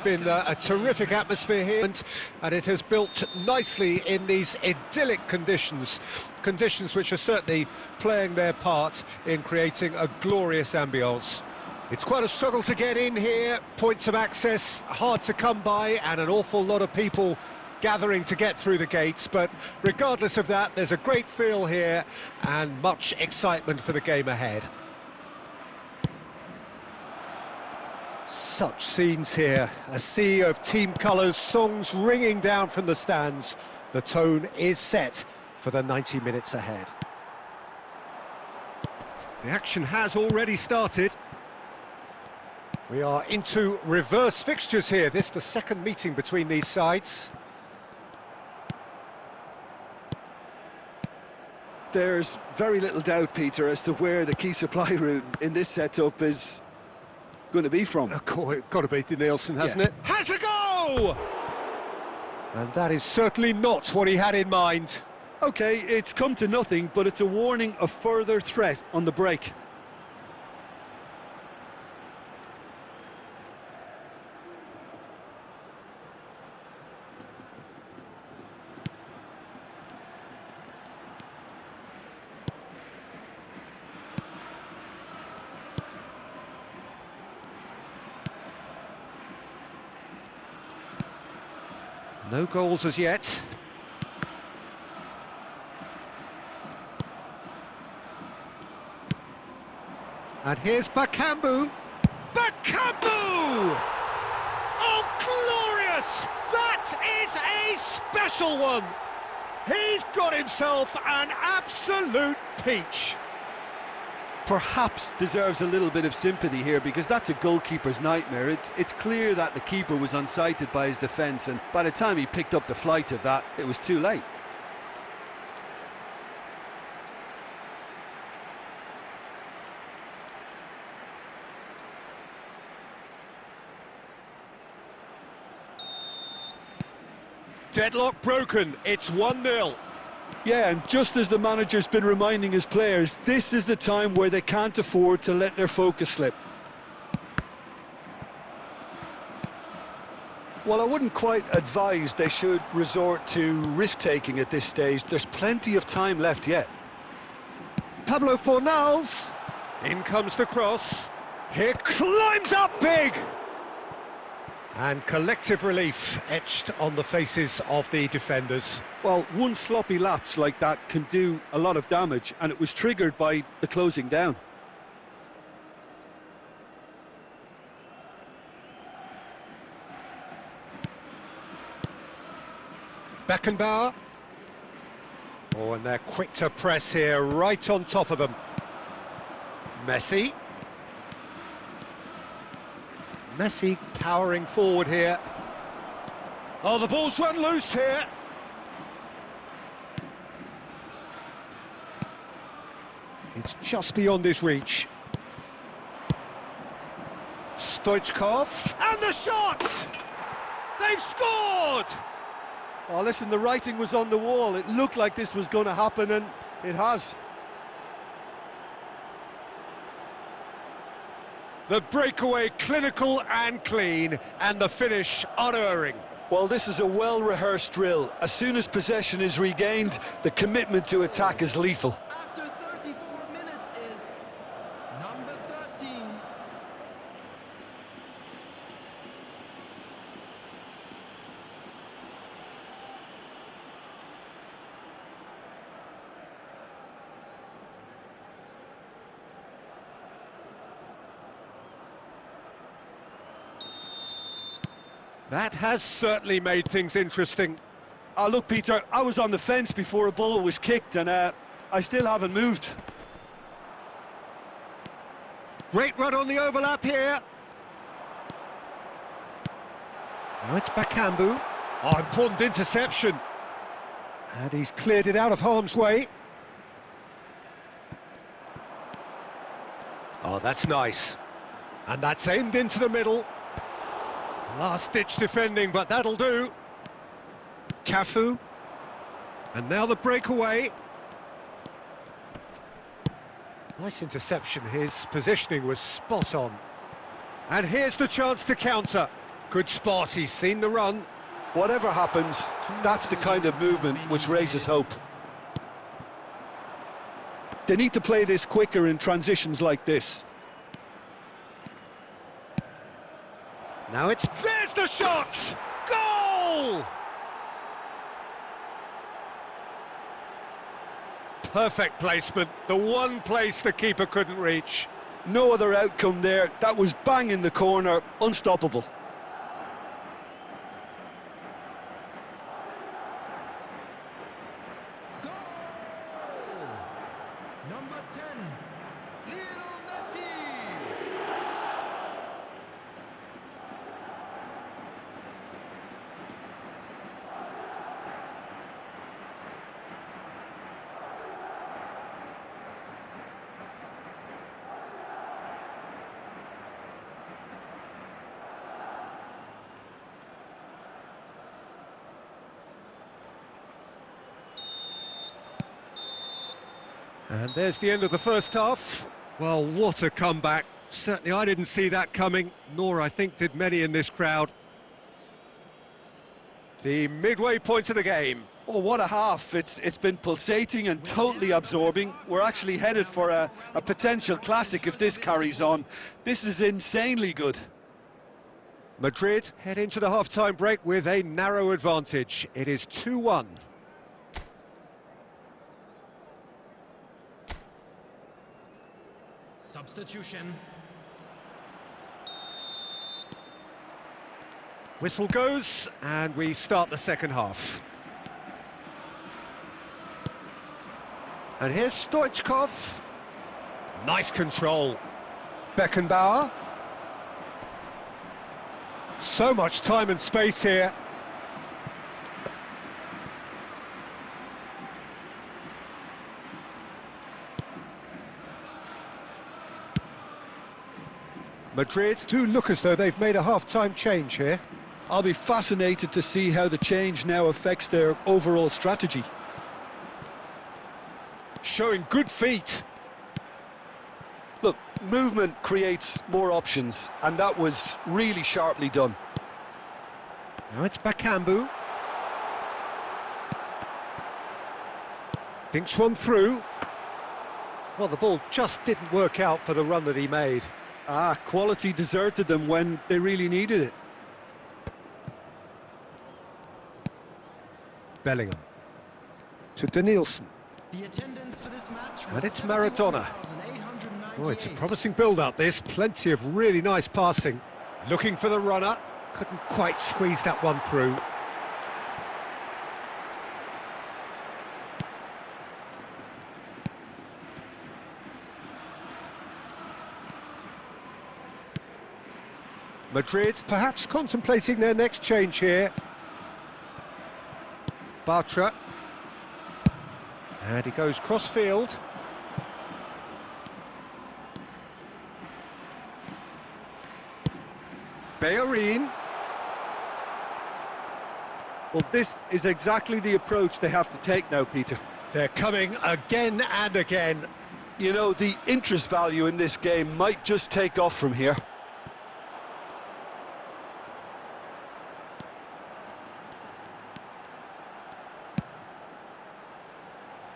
Been a terrific atmosphere here, and it has built nicely in these idyllic conditions which are certainly playing their part in creating a glorious ambience. It's quite a struggle to get in here, points of access hard to come by, and an awful lot of people gathering to get through the gates, but regardless of that, there's a great feel here and much excitement for the game ahead. Such scenes here, a sea of team colours, songs ringing down from the stands. The tone is set for the 90 minutes ahead. The action has already started. We are into reverse fixtures here. This is the second meeting between these sides. There's very little doubt, Peter, as to where the key supply route in this setup is going to be from. Of course, it's got to be Nielsen, hasn't it? Has a go! And that is certainly not what he had in mind. Okay, it's come to nothing, but it's a warning of further threat on the break. No goals as yet. And here's Bakambu. Bakambu! Oh, glorious! That is a special one! He's got himself an absolute peach. Perhaps deserves a little bit of sympathy here, because that's a goalkeeper's nightmare. It's clear that the keeper was unsighted by his defence, and by the time he picked up the flight of that, it was too late. Deadlock broken, it's 1-0. Yeah, and just as the manager's been reminding his players, this is the time where they can't afford to let their focus slip. Well, I wouldn't quite advise they should resort to risk-taking at this stage. There's plenty of time left yet. Pablo Fornals. In comes the cross. Here climbs up big. And collective relief etched on the faces of the defenders. Well, one sloppy lapse like that can do a lot of damage, and it was triggered by the closing down. Beckenbauer. Oh, and they're quick to press here, right on top of them. Messi. Messi powering forward here. Oh, the ball's run loose here. It's just beyond his reach. Stoichkov, and the shot! They've scored! Oh, listen, the writing was on the wall. It looked like this was going to happen, and it has. The breakaway clinical and clean, and the finish unerring. Well, this is a well-rehearsed drill. As soon as possession is regained, the commitment to attack is lethal. After 34 minutes is number 13. That has certainly made things interesting. Look, Peter, I was on the fence before a ball was kicked, and I still haven't moved. Great run on the overlap here. Now it's Bakambu. Oh, important interception. And he's cleared it out of harm's way. Oh, that's nice. And that's aimed into the middle. Last-ditch defending, but that'll do. Cafu. And now the breakaway. Nice interception. His positioning was spot on. And here's the chance to counter. Good spot, he's seen the run. Whatever happens, that's the kind of movement which raises hope. They need to play this quicker in transitions like this. Now there's the shot! Goal! Perfect placement, the one place the keeper couldn't reach. No other outcome there. That was bang in the corner, unstoppable. Goal! Number 10, Lionel Messi. And there's the end of the first half. Well, what a comeback. Certainly I didn't see that coming, nor I think did many in this crowd. The midway point of the game. Oh, what a half. It's been pulsating and totally absorbing. We're actually headed for a potential classic if this carries on. This is insanely good. Madrid head into the half-time break with a narrow advantage. It is 2-1. Substitution. Whistle goes, and we start the second half. And here's Stoichkov. Nice control. Beckenbauer. So much time and space here. Madrid do look as though they've made a half-time change here. I'll be fascinated to see how the change now affects their overall strategy. Showing good feet. Look, movement creates more options, and that was really sharply done. Now it's Bakambu. Dinks one through. Well, the ball just didn't work out for the run that he made. Quality deserted them when they really needed it. Bellingham. To Danielson. The attendance for this match was And it's Maradona. 71,898. Oh, it's a promising build-up, this. Plenty of really nice passing. Looking for the runner. Couldn't quite squeeze that one through. Madrid perhaps contemplating their next change here. Bartra. And he goes cross-field. Bellerin. Well, this is exactly the approach they have to take now, Peter. They're coming again and again. You know, the interest value in this game might just take off from here.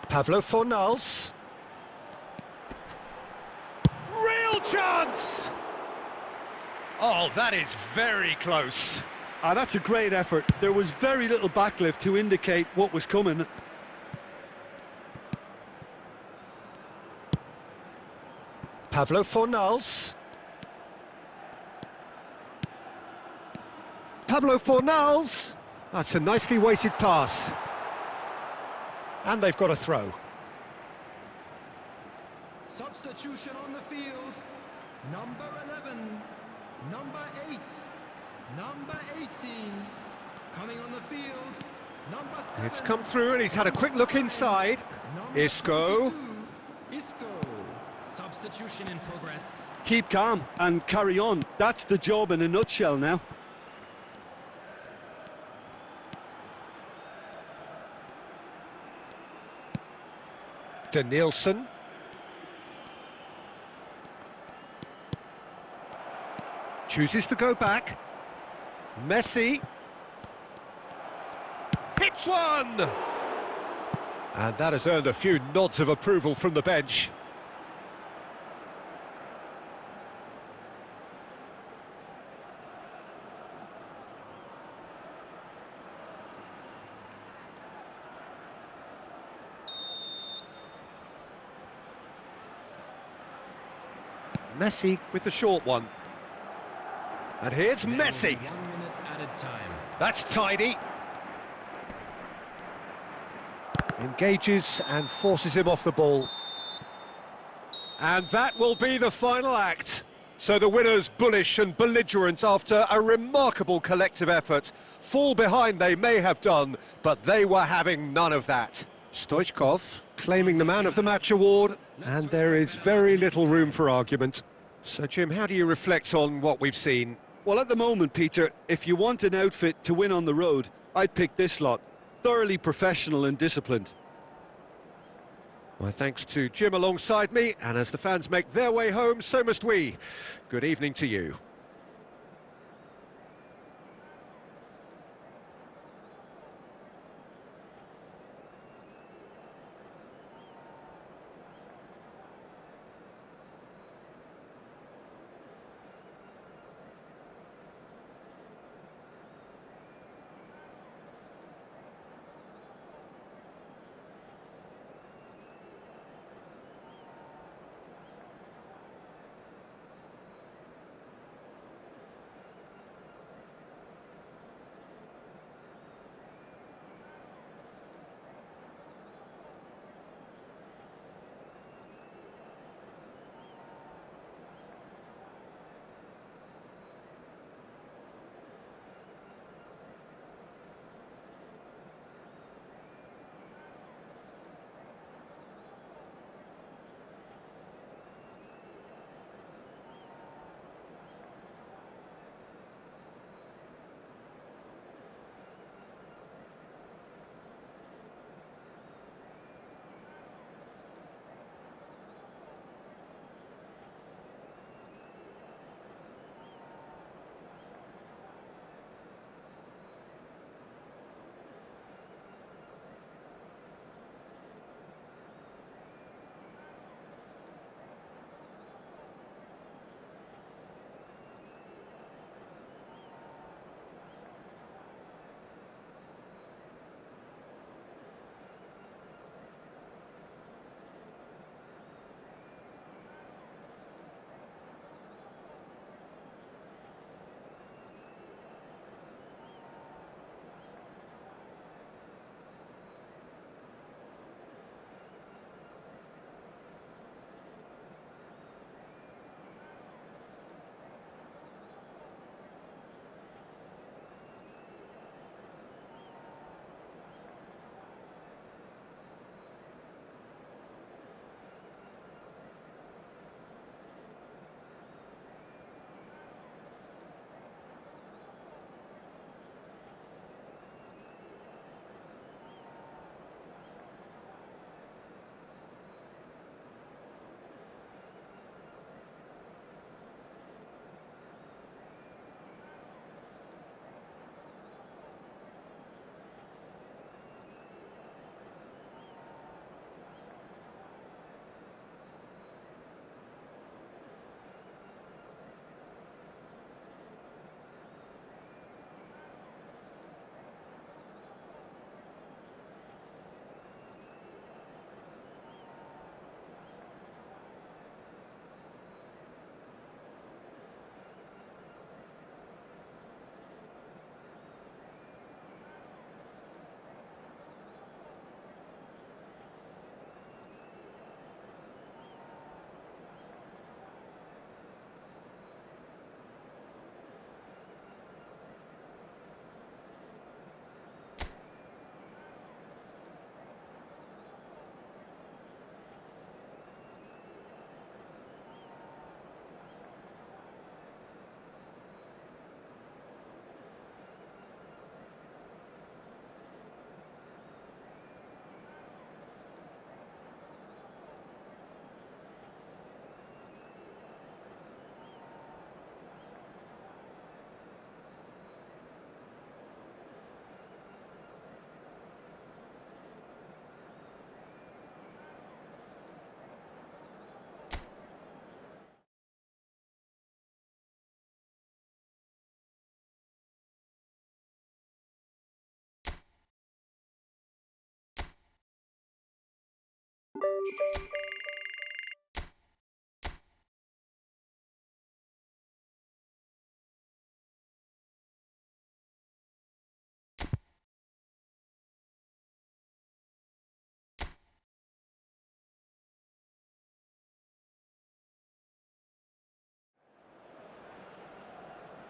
Pablo Fornals. Real chance! Oh, that is very close. That's a great effort. There was very little backlift to indicate what was coming. Pablo Fornals. Pablo Fornals. That's a nicely weighted pass. And they've got a throw. Substitution on the field. Number 11, number 8, number 18. Coming on the field, number 7. It's come through and he's had a quick look inside. Isco. 22, Isco. Substitution in progress. Keep calm and carry on. That's the job in a nutshell now. Danielson. Chooses to go back. Messi hits one! And that has earned a few nods of approval from the bench. Messi with the short one. And here's Messi. 1 minute added time. That's tidy. Engages and forces him off the ball. And that will be the final act. So the winners bullish and belligerent after a remarkable collective effort. Fall behind they may have done, but they were having none of that. Stoichkov claiming the Man of the Match award, and there is very little room for argument. So Jim, how do you reflect on what we've seen? Well, at the moment, Peter, if you want an outfit to win on the road, I'd pick this lot. Thoroughly professional and disciplined. My thanks to Jim alongside me, and as the fans make their way home, so must we. Good evening to you.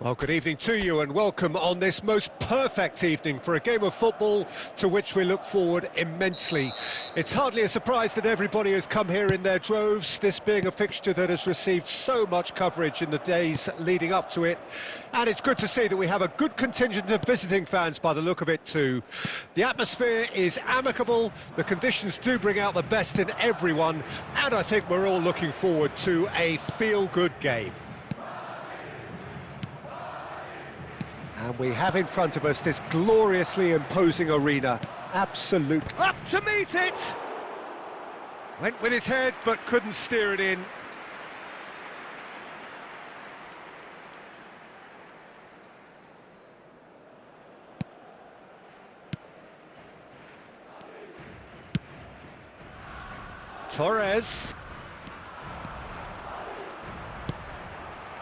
Well, good evening to you and welcome on this most perfect evening for a game of football to which we look forward immensely. It's hardly a surprise that everybody has come here in their droves, this being a fixture that has received so much coverage in the days leading up to it. And it's good to see that we have a good contingent of visiting fans by the look of it too. The atmosphere is amicable, the conditions do bring out the best in everyone, and I think we're all looking forward to a feel-good game. And we have in front of us this gloriously imposing arena. Absolute. Up to meet it! Went with his head, but couldn't steer it in. Torres.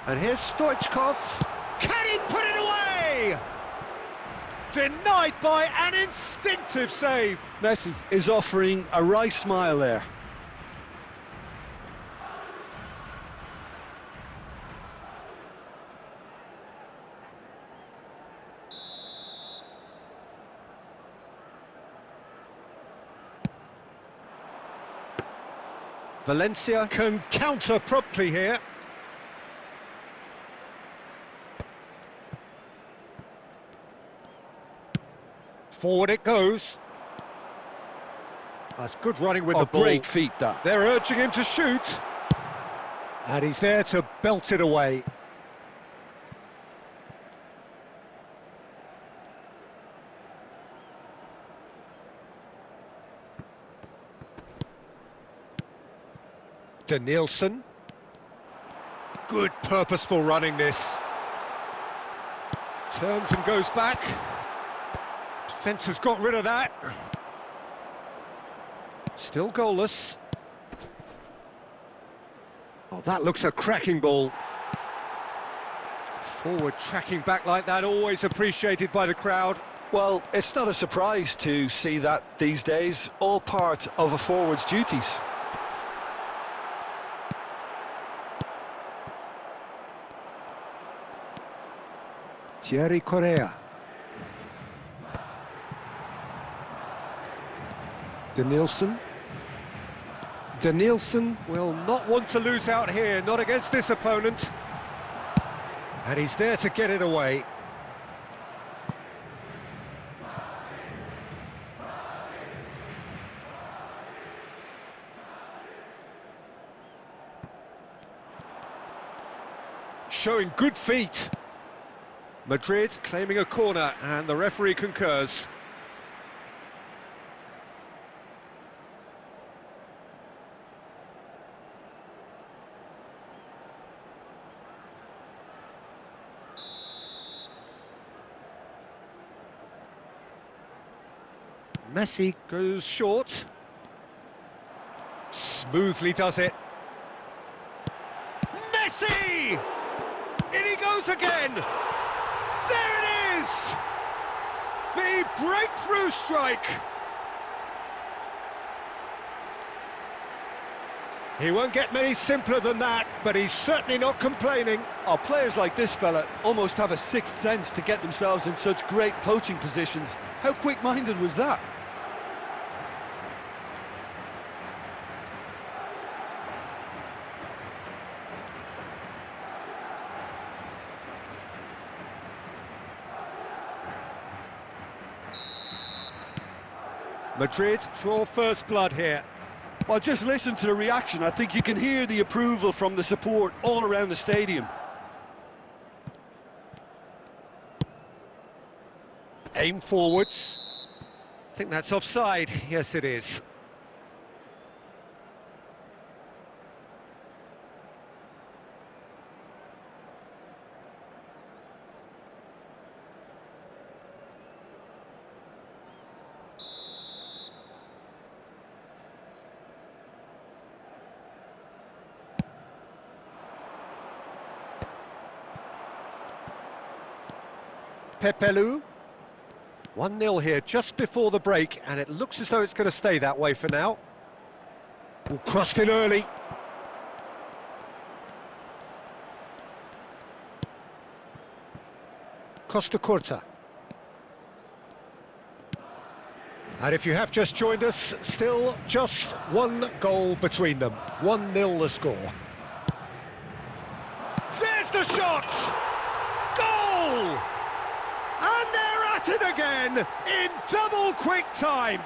And here's Stoichkov. Can he put it away? Denied by an instinctive save. Messi is offering a wry smile there. Valencia can counter promptly here. Forward it goes. That's good running with the ball. Great feat, that. They're urging him to shoot. And he's there to belt it away. Danielson. Good purposeful running this. Turns and goes back. Defence has got rid of that. Still goalless. Oh, that looks a cracking ball. Forward tracking back like that, always appreciated by the crowd. Well, it's not a surprise to see that these days, all part of a forward's duties. Thierry Correa. Danielson. Danielson will not want to lose out here, not against this opponent. And he's there to get it away. Showing good feet. Madrid claiming a corner, and the referee concurs. Messi goes short. Smoothly does it. Messi! In he goes again! There it is! The breakthrough strike! He won't get many simpler than that, but he's certainly not complaining. Oh, players like this fella almost have a sixth sense to get themselves in such great poaching positions. How quick-minded was that? Madrid draw first blood here. Well, just listen to the reaction. I think you can hear the approval from the support all around the stadium. Aim forwards. I think that's offside. Yes, it is. Pepelu. 1-0 here just before the break, and it looks as though it's going to stay that way for now. Oh, crossed in early. Costa Curta. And if you have just joined us, still just one goal between them. 1-0 the score. There's the shot! Goal! And they're at it again in double quick time.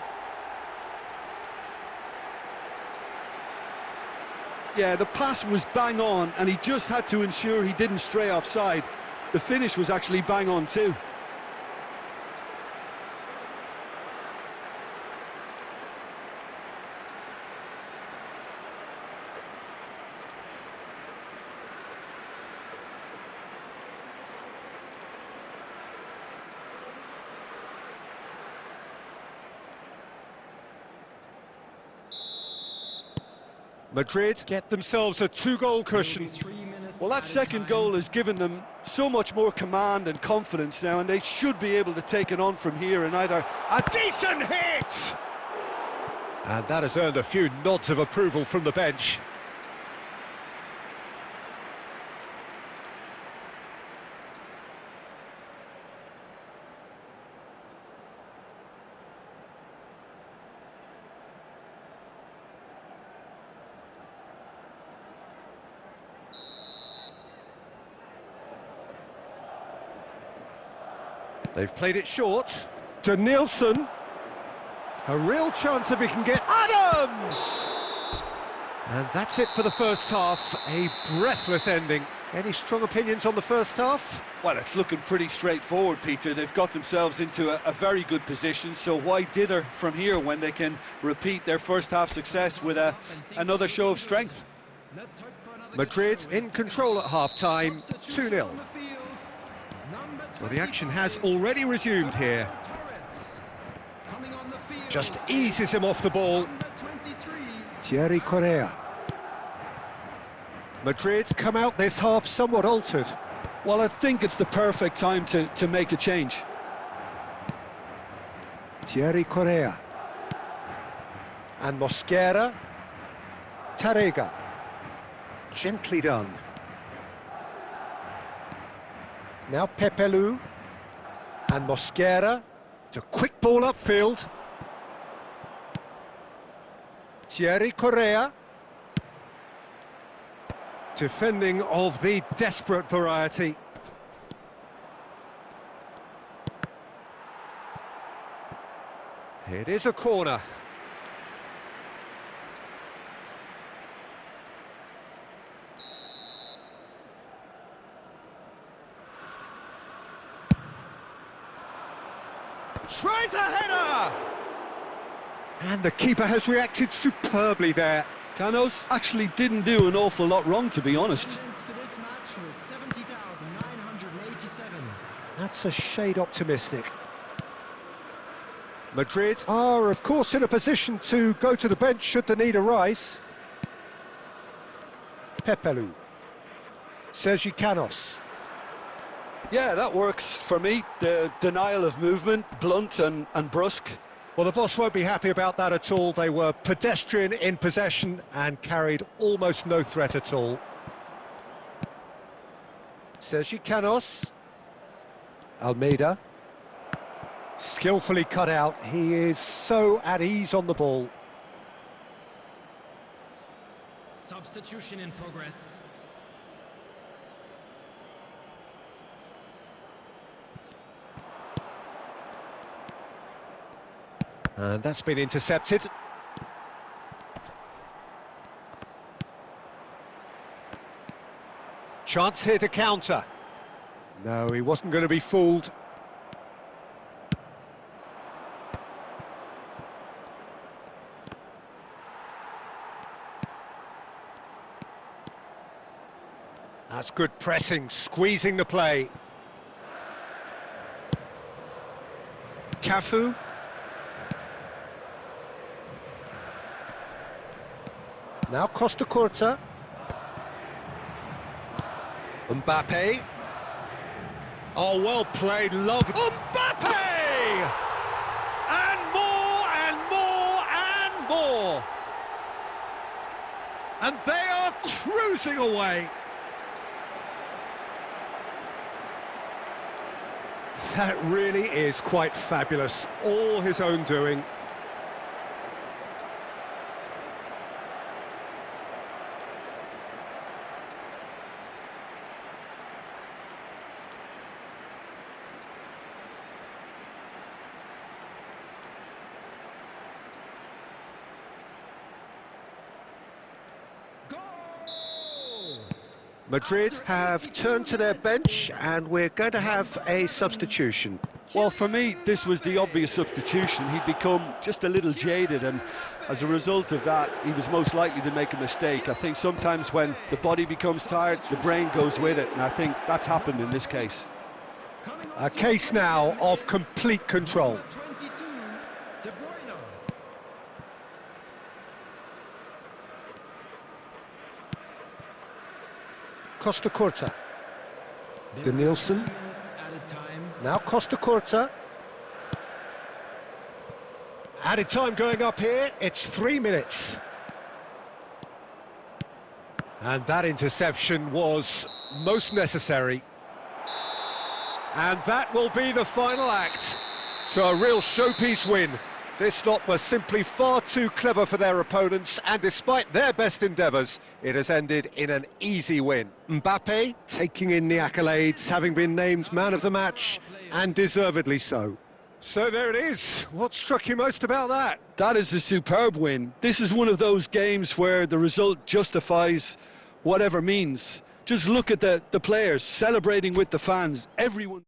Yeah, the pass was bang on, and he just had to ensure he didn't stray offside. The finish was actually bang on too. Madrid get themselves a 2-goal cushion. Well, that second goal has given them so much more command and confidence now, and they should be able to take it on from here and either... A decent hit! And that has earned a few nods of approval from the bench. They've played it short. Danielson. A real chance if he can get Adams! And that's it for the first half. A breathless ending. Any strong opinions on the first half? Well, it's looking pretty straightforward, Peter. They've got themselves into a very good position, so why dither from here when they can repeat their first half success with another show of strength? Madrid in control at half-time, 2-0. Well, the action has already resumed here. Just eases him off the ball. Thierry Correa. Madrid come out this half somewhat altered. Well, I think it's the perfect time to make a change. Thierry Correa. And Mosquera. Tarrega. Gently done. Now Pepelu. And Mosquera. It's a quick ball upfield. Thierry Correa. Defending of the desperate variety. It is a corner. Tries a header! And the keeper has reacted superbly there. Canos actually didn't do an awful lot wrong, to be honest. That's a shade optimistic. Madrid are, of course, in a position to go to the bench should the need arise. Pepelu. Sergi Canos. Yeah, that works for me. The denial of movement, blunt and brusque. Well, the boss won't be happy about that at all. They were pedestrian in possession and carried almost no threat at all. Sergi Canos. Almeida. Skillfully cut out. He is so at ease on the ball. Substitution in progress. And that's been intercepted. Chance here to counter. No, he wasn't going to be fooled. That's good pressing, squeezing the play. Cafu. Now Costa Curta. Mbappe. Oh, well played, love. Mbappe! And more, and more, and more. And they are cruising away. That really is quite fabulous. All his own doing. Madrid have turned to their bench and we're going to have a substitution. Well, for me, this was the obvious substitution. He'd become just a little jaded, and as a result of that, he was most likely to make a mistake. I think sometimes when the body becomes tired, the brain goes with it, and I think that's happened in this case. A case now of complete control. Costa Curta. De Nielsen. Now Costa Curta. Added time going up here, it's 3 minutes. And that interception was most necessary. And that will be the final act. So a real showpiece win. This lot was simply far too clever for their opponents, and despite their best endeavours, it has ended in an easy win. Mbappe taking in the accolades, having been named man of the match, and deservedly so. So there it is. What struck you most about that? That is a superb win. This is one of those games where the result justifies whatever means. Just look at the players celebrating with the fans, everyone.